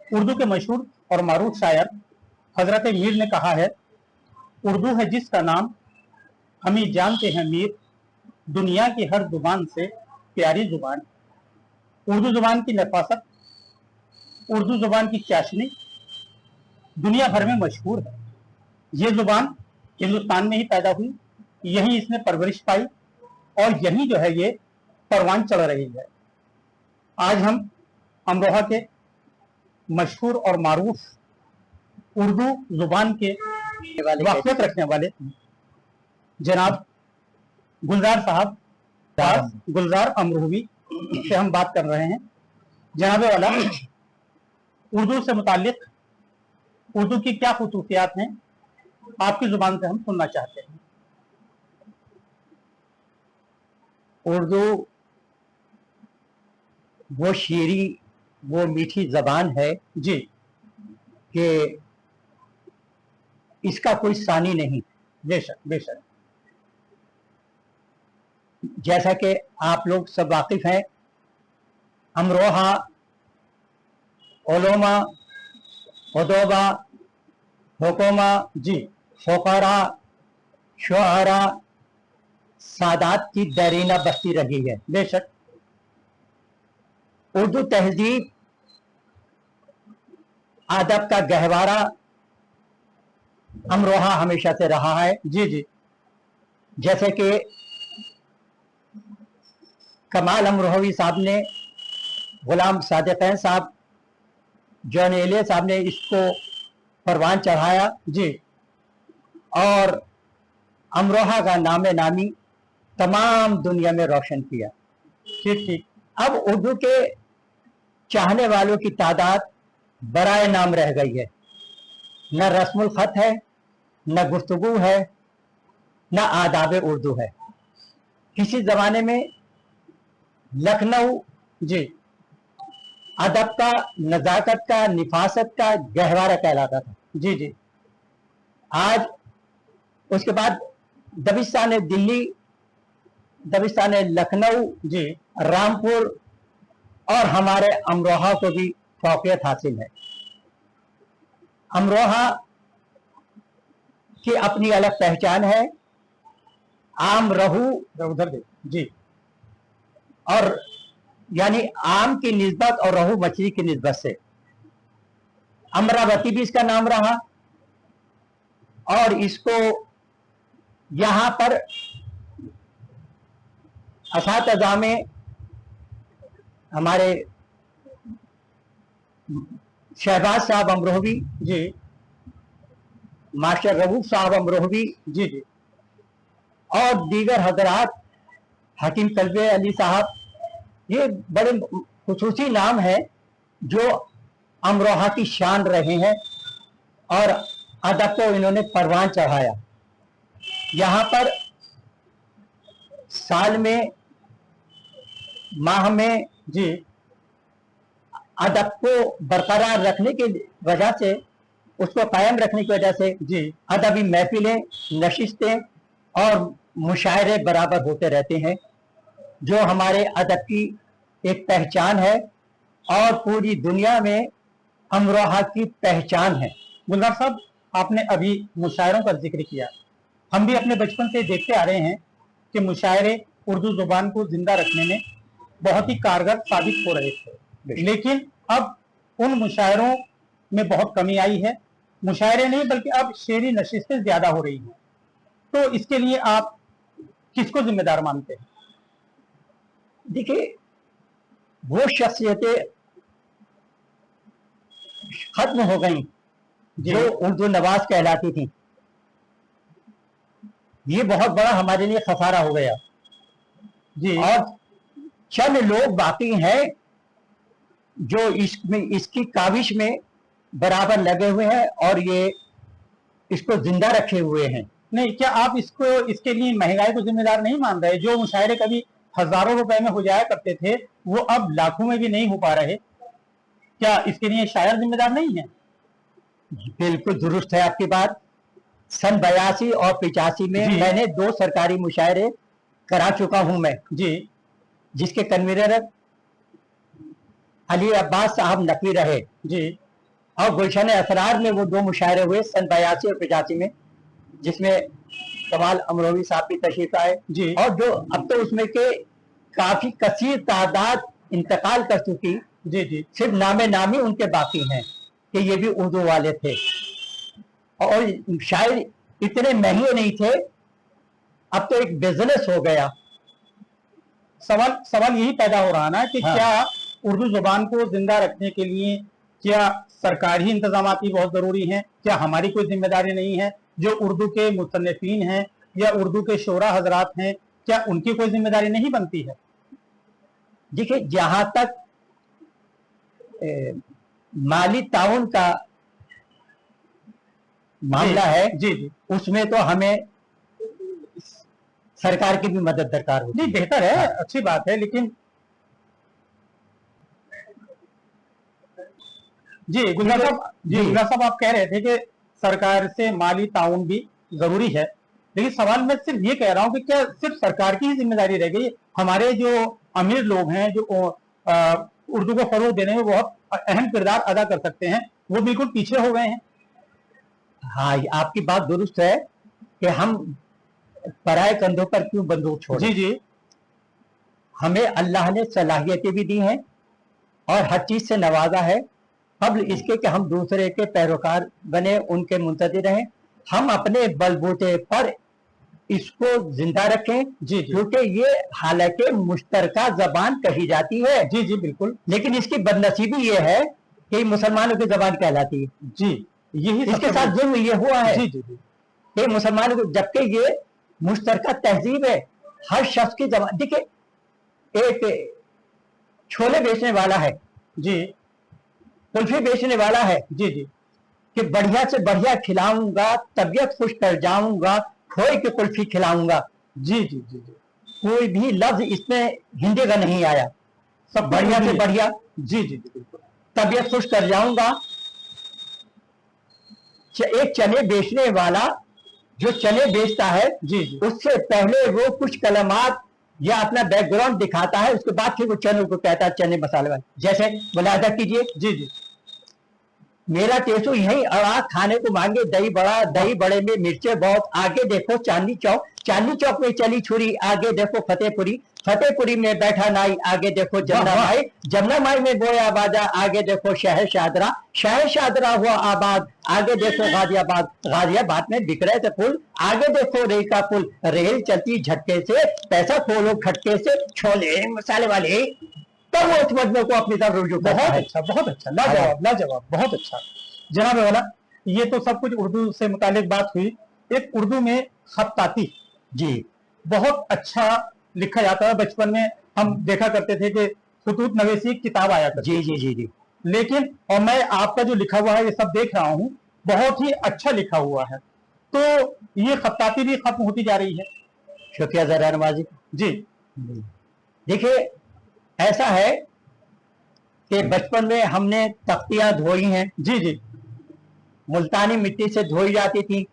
उर्दू के मशहूर और मारूफ शायर हजरत मीर ने कहा है, उर्दू है जिसका नाम हम ही जानते हैं मीर, दुनिया की हर जुबान से प्यारी जुबान। उर्दू जुबान की नफासत, उर्दू जुबान की चाशनी दुनिया भर में मशहूर है। ये जुबान हिंदुस्तान में ही पैदा हुई, यहीं इसने परवरिश पाई और यहीं जो है ये परवान चढ़ रही है। आज हम अमरोहा के मशहूर और मारूफ उर्दू जुबान के वाक़ियत रखने वाले जनाब गुलजार साहब गुलजार अमरोही से हम बात कर रहे हैं। जनाबे वाला, उर्दू से मुताल्लिक उर्दू की क्या खुसूसियात हैं, आपकी जुबान से हम सुनना चाहते हैं। उर्दू वो शीरी, वो मीठी जबान है जी कि इसका कोई सानी नहीं। बेशक बेशक। जैसा कि आप लोग सब वाकिफ हैं, अमरोहा, उलमा, उदोबा, हुकुमा, जी फुकरा, शुअरा, सादात की दरीना बस्ती रही है। बेशक। उर्दू तहजीब अदब का गहवारा अमरोहा हमेशा से रहा है। जी जी। जैसे कि कमाल अमरोही साहब ने, गुलाम सादिक़ैन साहब, जॉन एलिया साहब ने इसको परवान चढ़ाया जी। और अमरोहा का नामे नामी तमाम दुनिया में रोशन किया। ठीक ठीक। अब उर्दू के चाहने वालों की तादाद बराए नाम रह गई है। न रस्मुल खत है, न गुफ्तगू है, न आदाब उर्दू है। किसी जमाने में लखनऊ जी अदब का, नजाकत का, निफासत का गहवारा कहलाता था। जी जी। आज उसके बाद दबिस्तान दिल्ली, दबिस्तान लखनऊ, जी रामपुर और हमारे अमरोहा को भी फौकियत हासिल है। अमरोहा की अपनी अलग पहचान है। आम रहू उधर दे जी। और यानी आम की निस्बत और रहू मछली की निस्बत से अमरावती भी इसका नाम रहा और इसको यहां पर असातिज़ा में हमारे शहबाज साहब अमरोही जी मास्टर रऊफ साहब अमरोही जी जी। और दीगर हजरात, हकीम कल्बे अली साहब, ये बड़े खुसूसी नाम है जो अमरोहा की शान रहे हैं और अदब को इन्होंने परवान चढ़ाया। यहाँ पर साल में, माह में जी अदब को बरकरार रखने की वजह से, उसको कायम रखने की वजह से जी अदबी महफिलें, नशिस्तें और मुशायरे बराबर होते रहते हैं, जो हमारे अदब की एक पहचान है और पूरी दुनिया में अमरोहा की पहचान है। गुलजार साहब, आपने अभी मुशायरों का जिक्र किया। हम भी अपने बचपन से देखते आ रहे हैं कि मुशायरे उर्दू जुबान को जिंदा रखने में बहुत ही कारगर साबित हो रहे थे, लेकिन अब उन मुशायरों में बहुत कमी आई है। मुशायरे नहीं बल्कि अब शेरी नशिस्तें ज्यादा हो रही हैं। तो इसके लिए आप किसको जिम्मेदार मानते हैं? देखिए, वो शख्सियतें खत्म हो गई जो उर्दू नवाज कहलाती थी। ये बहुत बड़ा हमारे लिए खसारा हो गया जी। और चंद लोग बाकी हैं जो इसमें, इसकी काविश में बराबर लगे हुए हैं और ये इसको जिंदा रखे हुए हैं। नहीं, क्या आप इसको, इसके लिए महंगाई को जिम्मेदार नहीं मान रहे? जो मुशायरे कभी हजारों रुपए में हो जाया करते थे, वो अब लाखों में भी नहीं हो पा रहे। क्या इसके लिए शायर जिम्मेदार नहीं है? बिल्कुल दुरुस्त है आपकी बात। सन 82 और 85 में जी। मैंने 2 सरकारी मुशायरे करा चुका हूं मैं, जी जिसके कन्वीनर अली अब्बास साहब नकवी रहे। जी और गुलशन असरार में वो 2 मुशायरे हुए सन 82 और 85 में, जिसमें कमाल अमरोही साहब भी तशरीफ आए जी और जो अब तो उसमें के काफी कसीर तादाद इंतकाल कर चुकी, जी जी सिर्फ नामे नामी उनके बाकी हैं कि ये भी उर्दू वाले थे और शायद इतने महंगे नहीं थे, अब तो एक बिजनेस हो गया। सवाल यही पैदा हो रहा ना कि हाँ। क्या उर्दू जुबान को जिंदा रखने के लिए क्या सरकारी इंतजाम ही बहुत जरूरी हैं? क्या हमारी कोई जिम्मेदारी नहीं है? जो उर्दू के मुसन्निफीन हैं या उर्दू के शोरा हजरात हैं, क्या उनकी कोई जिम्मेदारी नहीं बनती है? देखिए, जहां तक माली ताउन का मामला है, जी जी उसमें तो हमें सरकार की भी मदद दरकार होती नहीं, बेहतर है, अच्छी बात है, लेकिन जी गुलजार साहब आप कह रहे थे कि सरकार से माली ताउन भी जरूरी है, लेकिन सवाल मैं सिर्फ ये कह रहा हूं कि क्या सिर्फ सरकार की ही जिम्मेदारी रह गई? हमारे जो अमीर लोग हैं जो उर्दू को फरोग देने में बहुत अहम किरदार अदा कर सकते हैं, वो बिल्कुल पीछे हो गए हैं। हाँ, आपकी बात दुरुस्त है कि हम पराए कंधों पर क्यों बंदूक छोड़े। जी जी हमें अल्लाह ने सलाहियतें भी दी हैं और हर चीज से नवाजा है, कबल इसके कि हम दूसरे के पैरोकार बने, उनके मुंतज़िर रहें। हम अपने बलबूते पर इसको जिंदा रखें जी जी क्योंकि ये हालांकि मुश्तरका जबान कही जाती है, जी जी बिल्कुल लेकिन इसकी बदनसीबी ये है कि मुसलमानों की जबान कहलाती है। जी, यही इसके साथ जुल्म ये हुआ है जी जी जी कि मुसलमानों को, जबकि ये मुश्तरका तहजीब है, हर शख्स की जबान। देखिए, एक छोले बेचने वाला है, जी कुल्फी बेचने वाला है जी जी कि बढ़िया से बढ़िया खिलाऊंगा, तबीयत खुश कर जाऊंगा, खोए की कुल्फी खिलाऊंगा। जी जी जी जी कोई भी लफ्ज इसमें हिंदी का नहीं आया, सब बढ़िया से बढ़िया, जी जी जी बिल्कुल तबीयत खुश कर जाऊंगा। एक चने बेचने वाला जो चने बेचता है, जी जी उससे पहले वो कुछ कलमात या अपना बैकग्राउंड दिखाता है, उसके बाद फिर वो चनों को कहता है चने मसाले वाले। जैसे मुलाजा कीजिए, जी जी मेरा टेसू यही अड़ा खाने को मांगे दही बड़ा, दही बड़े में मिर्चे बहुत, आगे देखो चांदनी चौक, चांदनी चौक में चली छुरी, आगे देखो फतेहपुरी, फतेहपुरी में बैठा नाई, आगे देखो जमुना माई, जमुना माई में बोया बाजा, आगे देखो शहर शादरा, शहर शादरा हुआ आबाद, आगे देखो गाजियाबाद, गाजियाबाद में बिक रहे थे पुल, आगे देखो रेल का पुल, रेल चलती झटके से, पैसा खोलो खटके से, छोले मसाले वाले, तब वो उस मजमे को अपनी तरफ रुजू करता है। बहुत अच्छा, लाजवाब लाजवाब, बहुत अच्छा जनाब वाला। ये तो सब कुछ उर्दू से मुतालिक बात हुई। एक उर्दू में खत्ताती जी बहुत अच्छा लिखा जाता है। बचपन में हम देखा करते थे कि खुतूत नवेसी की किताब आया करती जी जी जी जी लेकिन और मैं आपका जो लिखा हुआ है ये सब देख रहा हूँ, बहुत ही अच्छा लिखा हुआ है। तो ये खत्ताती भी खत्म होती जा रही है। शुक्रिया जरा नवाजी जी देखिए, ऐसा है कि बचपन में हमने तख्तियां धोई हैं, जी जी मुल्तानी मिट्टी से धोई जाती थी,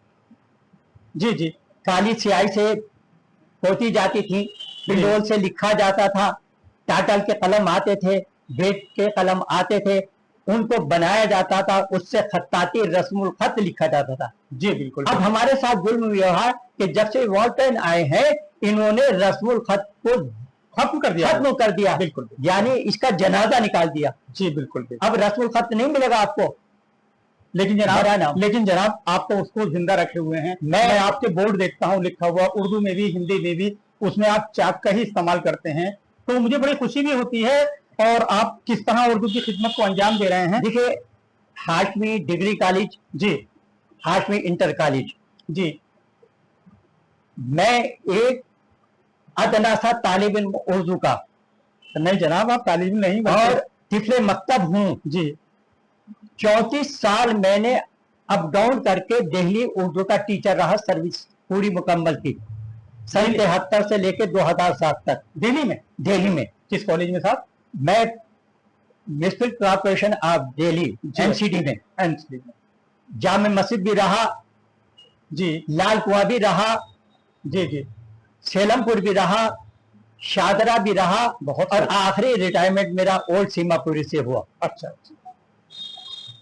जी जी काली स्याही से पोती जाती थी, पिंडोल से लिखा जाता था, टाटल के कलम आते थे, बेट के कलम आते थे, उनको बनाया जाता था, उससे खत्ताती रस्मुल खत लिखा जाता था। जी बिल्कुल। अब हमारे साथ जुल्म व्यवहार कि जब से वॉल्टन आए हैं, इन्होंने रस्मुल खत को खत्म कर दिया। बिल्कुल यानी इसका जनाजा निकाल दिया। जी बिल्कुल। अब रस्मुल खत नहीं मिलेगा आपको। लेकिन जनाब आप तो उसको जिंदा रखे हुए हैं। मैं आपके बोर्ड देखता हूँ लिखा हुआ, उर्दू में भी हिंदी में भी, उसमें आप चाक का ही इस्तेमाल करते हैं, तो मुझे बड़ी खुशी भी होती है। और आप किस तरह उर्दू की खिदमत को अंजाम दे रहे हैं। देखिए, हाशमी डिग्री कॉलेज, जी हाशमी इंटर कॉलेज, जी मैं एक अदना सा तालिब इल्म उर्दू का, नहीं जनाब आप तालिब नहीं और तिफले मकतब हूँ जी। 34 साल मैंने अप डाउन करके दिल्ली उर्दू का टीचर रहा, सर्विस पूरी मुकम्मल की, सन 73 से लेकर 2007 तक दिल्ली में। किस कॉलेज में साहब? मैं municipal corporation of Delhi NCD में, जामे मस्जिद भी रहा जी, लाल कुआं भी रहा जी जी, सेलमपुर भी रहा, शादरा भी रहा, बहुत। और आखिरी रिटायरमेंट मेरा ओल्ड सीमापुरी से हुआ। अच्छा।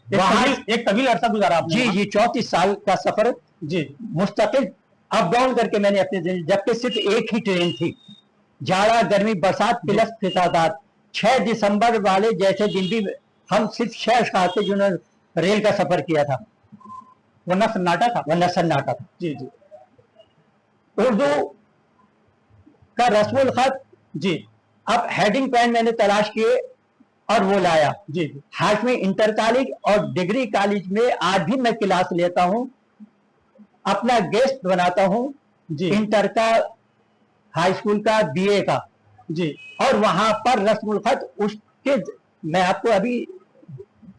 एक तवील अरसा गुजारा आपने जी वहाँ। जी 34 साल का सफर जी मुस्तकिल अप डाउन करके मैंने अपने जबकि सिर्फ एक ही ट्रेन थी, जाड़ा गर्मी बरसात प्लस फिसादात। 6 दिसंबर वाले जैसे दिन भी हम सिर्फ 6 अशखास थे जिन्होंने रेल का सफर किया था, वरना सन्नाटा था। वरना सन्नाटा था। जी जी उर्दू का रस्मुल खत, जी अब हेडिंग पेन मैंने तलाश किए और वो लाया। जी जी हाशमी इंटर कॉलेज और डिग्री कॉलेज में आज भी मैं क्लास लेता हूँ, अपना गेस्ट बनाता हूँ, जी इंटर का, हाई स्कूल का, बीए का, जी और वहां पर रस्मुल खत उसके मैं आपको अभी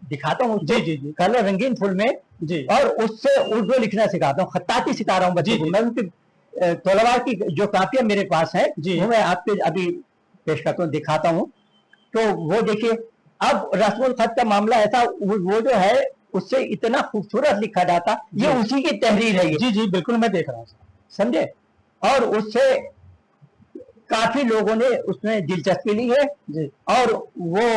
दिखाता हूँ जी जी जी कलर रंगीन फुल में, जी और उससे उर्दू लिखना सिखाता हूँ, खत्ताती सिखा रहा हूँ बच्चों जी, को। जी। मैं उनकी तलवार की जो कापियां मेरे पास है जी। वो मैं आपके अभी पेश करता हूँ, दिखाता हूँ। तो वो देखिए, अब रस्मुल खत का मामला ऐसा, वो जो है उससे इतना खूबसूरत लिखा जाता, ये जी। उसी की तहरीर है ये, जी जी बिल्कुल मैं देख रहा हूँ। समझे। और उससे काफी लोगों ने उसमें दिलचस्पी ली है, जी और वो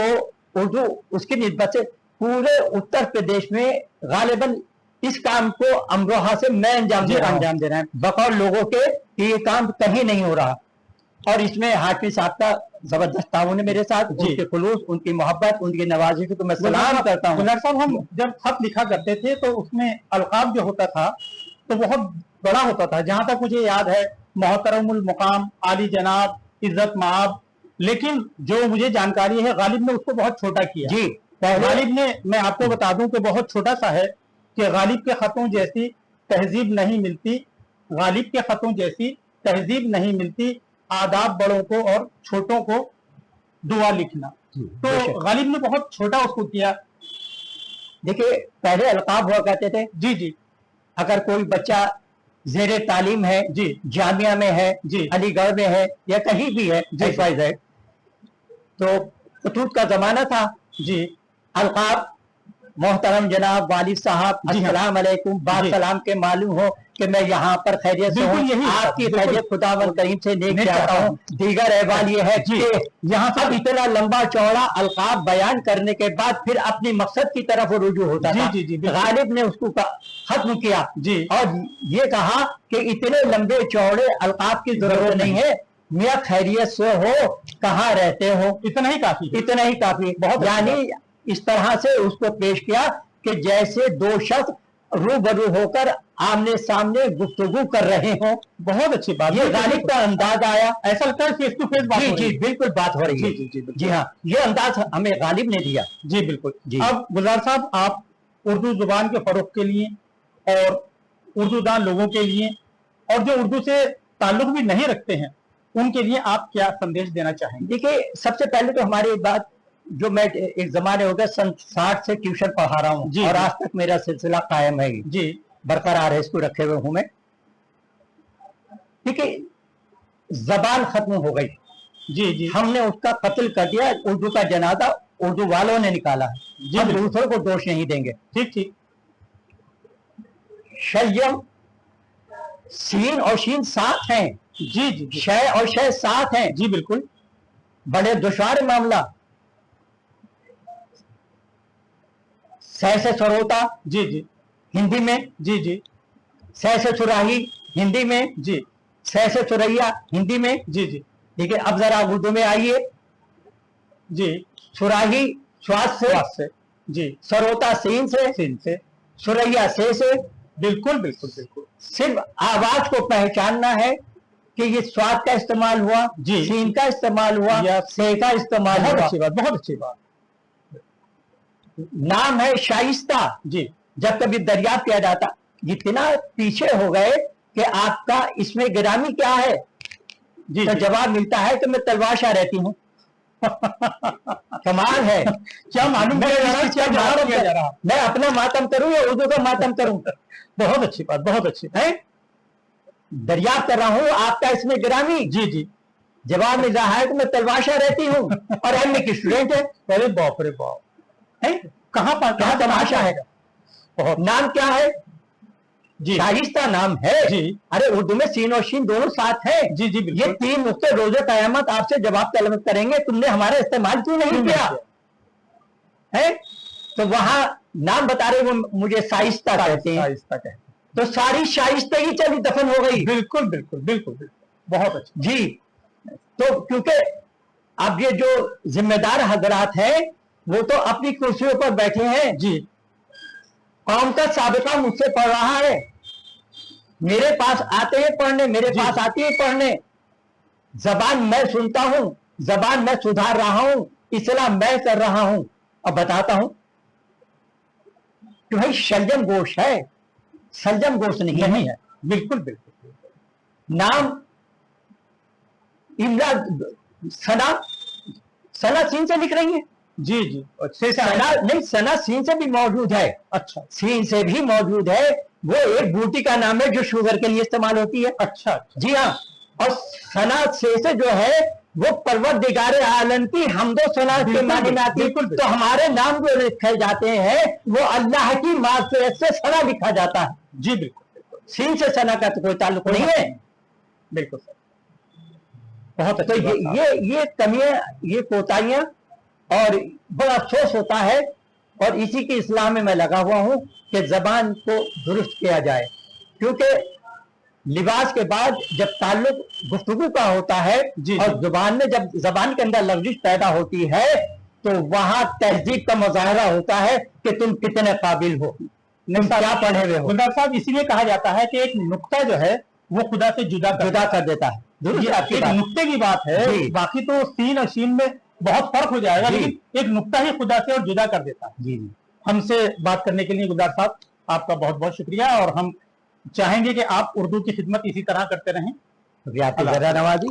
उर्दू उसकी निस्बत से पूरे उत्तर प्रदेश में गालिबन इस काम को अमरोहा से मैं अंजाम जी दे रहा हूं, अंजाम दे रहे हैं। बकौल लोगों के कि ये काम कहीं नहीं हो रहा। और इसमें हाफिज साहब का जबरदस्त ताउन है मेरे साथ, जी। उनके खुलूस, उनकी मोहब्बत, उनकी नवाजी को तो मैं सलाम करता हूँ। गुलजार साहब, हम जब खत लिखा करते थे तो उसमें अलकाब जो होता था तो बहुत बड़ा होता था, जहां तक मुझे याद है, मोहतरमुल मुकाम, आली जनाब, इज्जत माब। लेकिन जो मुझे जानकारी है, गालिब ने उसको बहुत छोटा किया। जी, पहले गालिब ने, मैं आपको बता दूं कि बहुत छोटा सा है, कि गालिब के खतों जैसी तहजीब नहीं मिलती, गालिब के खतों जैसी तहजीब नहीं मिलती, आदाब बड़ों को और छोटों को दुआ लिखना। तो बेशक। गालिब ने बहुत छोटा उसको किया। देखिए, पहले अलकाब हुआ करते थे, जी जी अगर कोई बच्चा जेरे तालीम है, जी जामिया में है, जी अलीगढ़ में है, या कहीं भी है, जी। XYZ, तो खतूत का जमाना था, जी अलकाब, मोहतरम जनाब वालिद साहब, जी हाँ। अस्सलाम अलैकुम, बात जी। सलाम के मालूम हो कि मैं यहाँ पर खैरियत से बिल्कुल हूँ, यही है, आपकी बिल्कुल। खैरियत खुदावन करीम से नेक नेक चाहता चाहता हूँ। दीगर अहवाल ये है जी। कि यहाँ पर इतना लंबा चौड़ा अलकाब बयान करने के बाद फिर अपनी मकसद की तरफ वो रुजू होता जी, था। जी, जी, बिल्कुल। गालिब ने उसको खत्म किया जी। और ये कहा कि इतने लंबे चौड़े अलकाब की जरूरत नहीं है, मियाँ खैरियत से हो, कहाँ रहते हो, इतना ही काफी है। इतना ही काफी। बहुत अच्छी यानी इस तरह से उसको पेश किया कि जैसे दो शख्स रूबरू होकर आमने सामने गुफ्तगू कर रहे हो। बहुत अच्छी बात। ये गालिब का अंदाज आया, ऐसा लगता है फेस टू फेस बात जी हो रही जी है। बिल्कुल बात हो रही है। जी जी जी बिल्कुल। जी हाँ, ये अंदाज हमें गालिब ने दिया। जी बिल्कुल। जी। अब गुलजार साहब, आप उर्दू जुबान के फरोग के लिए और उर्दू दान लोगों के लिए, और जो उर्दू से ताल्लुक भी नहीं रखते हैं, उनके लिए आप क्या संदेश देना चाहेंगे? देखिए, सबसे पहले तो हमारी बात, जो मैं एक जमाने हो गया सन 60 से ट्यूशन पढ़ा रहा हूँ, जी, और जी। आज तक मेरा सिलसिला कायम है, जी बरकरार है, इसको रखे हुए हूं मैं। देखिए, जबान खत्म हो गई, जी जी हमने उसका कत्ल कर दिया, उर्दू का जनाजा उर्दू वालों ने निकाला है, जी, हम बिल्कुल। दूसरों को दोष नहीं देंगे। ठीक ठीक। शयम, सीन और शीन साथ हैं, जी जी जी शय और शय साथ हैं, जी बिल्कुल। बड़े दुश्वार मामला। सह से सरोता जी जी हिंदी में, जी जी सह से सुराही हिंदी में, जी सह से सुरैया हिंदी में। जी जी ठीक है, अब जरा उर्दू में आइए। जी सुराही श्वास से, स्वाद से, जी सरोता सीन से, सिन से, सुरैया से। बिल्कुल बिल्कुल बिल्कुल। सिर्फ आवाज को पहचानना है कि ये स्वाद का इस्तेमाल हुआ, जी। सीन का इस्तेमाल हुआ, या से का इस्तेमाल बहुत हुआ। अच्छी बात, बहुत अच्छी बात। नाम है शाइस्ता, जी जब कभी दरियाफ्त किया जाता, इतना पीछे हो गए कि आपका इसमें गिरामी क्या है, जी तो जी। जवाब मिलता है कि मैं तलवाशा रहती हूँ। कमाल है। क्या मालूम मैं किया जा रहा है, इस क्या चीज़ का जवाब मातम दिया जा रहा है? मैं अपना मातम करूं या उर्दू का मातम करूं? बहुत अच्छी बात, बहुत अच्छी बात। है, दरियाफ्त कर रहा हूं आपका इसमें गिरामी। जी जी। जवाब मिल रहा है कि मैं तलवाशा रहती हूँ और एमए की स्टूडेंट है। अरे बाप रे बाप, हैं? कहाँ पर कहाँ तमाशा है? बहुत। नाम क्या है? जी शाइस्ता नाम है। जी अरे उर्दू में सीन और शीन दोनों साथ है। जी जी ये बिल्कुल। 3 नुक्ते रोजे कयामत आपसे जवाब तलब करेंगे, तुमने हमारा इस्तेमाल क्यों नहीं किया है? तो वहां नाम बता रहे वो मुझे शाइस्ता कहते हैं, शाइस्ता कहते हैं। तो सारी शाइस्ते ही चली दफन हो गई। बिल्कुल बिल्कुल बिल्कुल बिल्कुल, बहुत अच्छा जी। तो क्योंकि अब ये जो जिम्मेदार हजरात हैं वो तो अपनी कुर्सियों पर बैठे हैं जी। कौम का साबिका मुझसे पढ़ रहा है, मेरे पास आते हैं पढ़ने, मेरे जी। पास आती है पढ़ने, जबान मैं सुनता हूं, जबान मैं सुधार रहा हूं, इस्लाह मैं कर रहा हूं। अब बताता हूं कि भाई शलजम गोश है, सलजम गोश नहीं नहीं है। है, बिल्कुल बिल्कुल। नाम इमरा सना, सना सीन से लिख रही है। जी जी, अच्छे से सना नहीं, सना सीन से भी मौजूद है, अच्छा सीन से भी मौजूद है। वो एक बूटी का नाम है जो शुगर के लिए इस्तेमाल होती है। अच्छा अच्छा। जी हाँ। और सना से जो है वो परवरदिगार आलम की हमदो सना के बिल्कुल, माने में आती है। बिल्कुल, तो हमारे नाम जो लिखे जाते हैं वो अल्लाह की मार्फत से सना लिखा जाता है। जी बिल्कुल बिल्कुल सीन से सना का तो कोई ताल्लुक नहीं है। बिल्कुल सर, बहुत तो अच्छी बात कहा। ये कमियां, ये कोताहियां, और बड़ा अफसोस होता है। और इसी की इस्लाह में मैं लगा हुआ हूं कि जबान को दुरुस्त किया जाए, क्योंकि लिबास के बाद जब ताल्लुक गुफ्तगू का होता है जी, और जी। जुबान में जब जबान के अंदर लफ्ज़िश पैदा होती है तो वहां तहजीब का मुजाहरा होता है कि तुम कितने काबिल हो, तुम क्या पढ़े हुए हो। गुलजार साहब, इसीलिए कहा जाता है कि एक नुक्ता जो है वो खुदा से जुदा कर देता है। दुरुस्त ये आपकी एक बात। नुक्ते की बात है, जी। बाकी तो सीन और शीन में बहुत फर्क हो जाएगा, जी। लेकिन एक नुक्ता ही खुदा से और जुदा कर देता है। जी जी, हमसे बात करने के लिए गुलजार साहब आपका बहुत बहुत शुक्रिया, और हम चाहेंगे कि आप उर्दू की खिदमत इसी तरह करते रहें। आपकी ज़रा नवाजी।